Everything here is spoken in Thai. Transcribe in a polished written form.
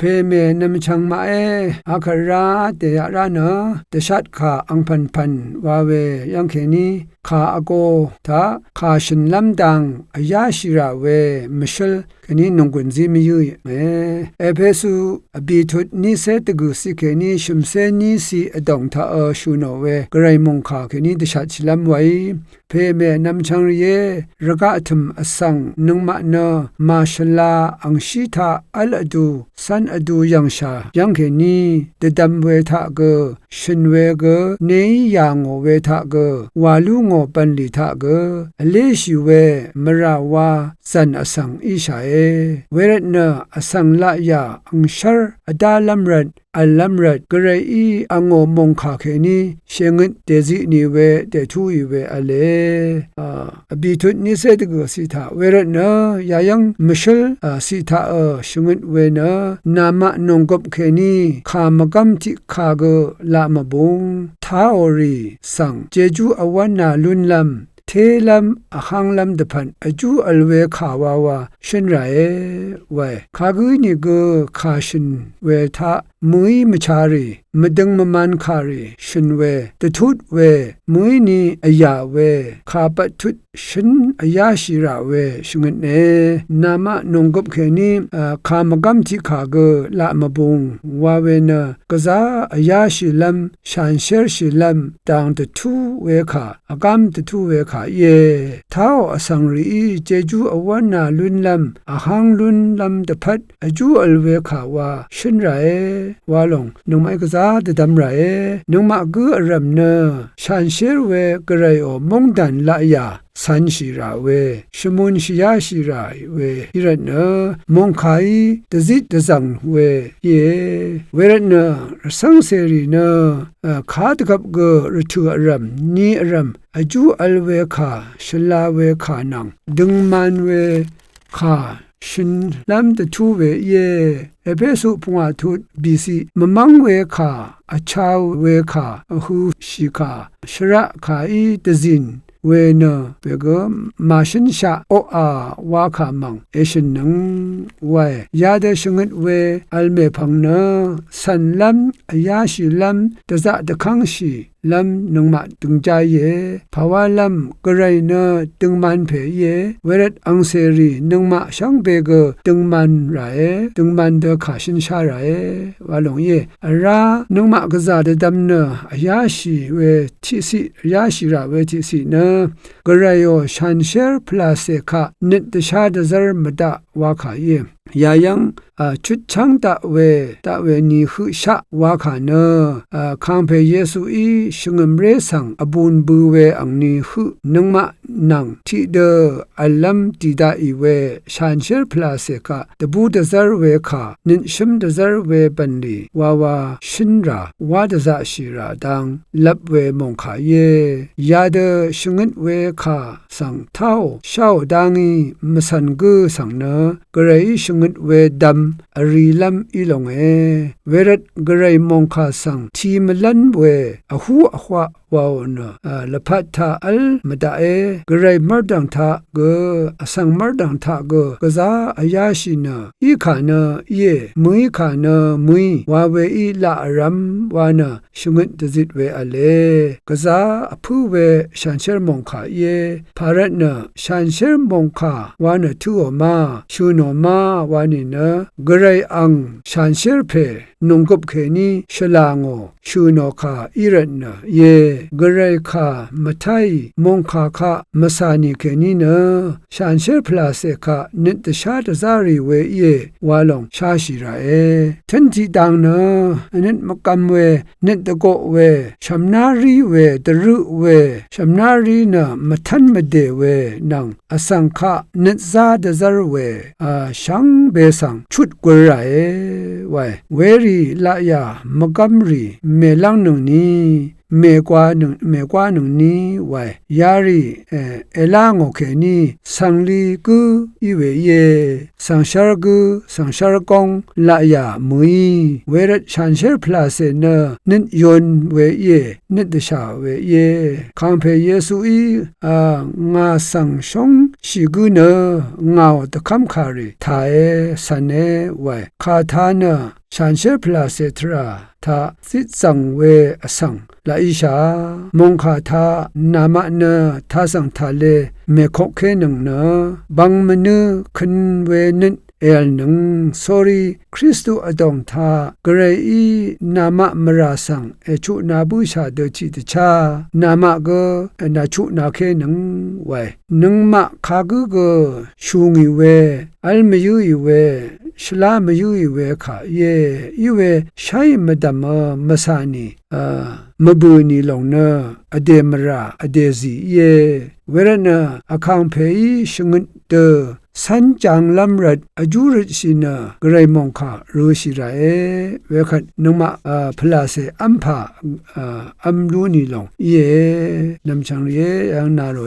เพเมนำชังมาอาคาราเตยรานะเตชัดขาอังพันวาเวยังเขนี้ขาอโกทาขาชินลำดังอายาชิราเวมิชลเขนี้นงกุนซีมิยุยเอเพสุอบีทุดนิเซตกุสิเขนี้ชุมเซนิสีอดองทาชูโนเวกไรมงขาเขนี้เตชัดชิลำไว้เพเมนำชังเยระกะทุมอสังนุงมะเนมาชลาอังชิทาอัลอดูสันอดูยังชายังเขนี้เดดัมเวทะเกชินเวเกเนยยางเวทะเกวาลุงปันลิทะเกอเลชิเวมราวาสันอสังอิชาเวรเนอสังละยาอังชรอดาลัมรัดอัลลัมรัดกระไรอังโงมงคาเขนี้เชงเตจินีเวเตทูอีเวอเลบีทุนิเซตกสิทาเวรเนยายังมิชลสิทาชงเวเนนามะนงกบเขนี้ขามกัมจิคาเกลามบุงทาอรีสังเจจูอวันนาลุนลัมเทลัมหังลัมดพันอจูอัลเวขาวาวาชินไรไว้ขากุยนี่ก็ขาชินเวทะมุยมชารีมดึงมมันคารีชินเวตทุดเวมุยนี่อยาเวขาปทุดชินอยาชิราเวชงเนนามะนงกบเขนี้ขามกัมจิขาเกละมบุงวาเวนะกะซาอยาชิลัมชันเชรชิลัมตังตทุเวขาอากามตทุเวขาเยท้าวอสังรีเจจูอวันนาลุนลัมอหังลุนลัมตะพัดอจูอัลเวขาวาชินไรวาลงนงไมกะซาตะดำไรนงมะกุอรัมเนชันเชรเวกะไรโอมงดันละยาสันชิราเวชมุนชิยาชิราเวฮิรันเนมงไคตะซิตะซังเวเยเวรันเนสังเสรีเนขาตะกับเกรทุอรัมนีอรัมอจูอัลเวคาชลาเวคานังดึงมันเวคาชินลัมตะทูเวเยเอเบสุพุงอาทุบีซีมมังเวคาอชาวเวคาอหูชิคาชระคาอีตะซินเวเนเปกมาชินชาโออาวาคามังเอชินนังไวยาเดชงดเวอัลเมพังเนสันลัมอยาชิลัมตะซะตะคังชีลัมนงมาตึงใจเยภาวะลัมกระไรเนตึงมันเพเยเวรดอังเซรีนงมาช่างเบกตึงมันไรตึงมันเดขาชินชาไรวาลงเยรานงมากษาเดดำเนอยาชีเวทิสิยาชิราเวทิสิเนกระไรโอชันเชร์พลาเซคานิตชาเดซร์มดาวาขาเยยายังชุดช่างตะเวนีหุชะวาขาเนคังเพเยซูอีชงมเรสังอบุนบูเวอังนีหุนงมะนังที่เดอัลลัมติดาอีเวชันเชร์พลาเซกะตบูดซาร์เวคานินชิมดซาร์เวบันลีวาชินราวาดซาชิราดังลับเวมงขาเยยาเดชงเวคาสังเท้าชาวดังอีมสันกุสังเนกระไรชงเวดัมอรีลัมอีลงเวรดกระไรมงคาสังทีมลันเวอหูอขวาวาวเนละพัทธาอัลมดาเกระไรมรดังทาเกอสังมรดังทาเกกะซาอายาชิเนอีขาเนเยมุยขาเนมุยวาเวอีละรัมวานะชงดจิตเวอเลกะซาอภูเวชันเชรมงคาเยภาระเนชันเชรมงคาวานะทุอมาชูโนมาวานิเนกระไรอังชันเชรเพนงกบเขนีชลางโอชูโนคาอิรันเนเยกระไรคามะไทมงคาคามะสานิเขนีเนชันเชรพลาเซคานิตชาตซารีเวเยวาลงชาชิราทันทีดังเนอันนั้นมกัมเวนิตโกเวชัมนารีเวตรุเวชัมนารีเนมะทันมะเดเวนังอสังคะนิตซาดซาร์เวชังเบสังชุดกวไรไวเวรีละยามกัมรีเมลังนงนี美国农尼外亚里拉我看你上里个以为也上下个工拉呀没为了产生 plus 呢恁用为也恁的下为也康培耶稣伊我上上是个呢我的看卡里他三呢为卡他呢产生 plus 他是长为上来一下蒙卡他那么呢他上他嘞没空可能呢帮们呢肯为恁能 sorry คริสต์อดองทาเกรอีนามะมราสังชุนาบูชาเดจิตชานามะกะนาชุนาเคนังไวนังมะคากุกะชูงิเวอัลมยุยเวชลามยุยเวคะเยอีเวชัยมะดะมะสานีมะบูนีลงนะอเดมราอเดซีเยเวรนะอะคังเพยชงเตสันจังลำรัดอจูรสินะกระไรมองขารู้สิไรเวคันนมาพลาเสอัมพาอัมรูนีลงเยนำชังเยยังนาโร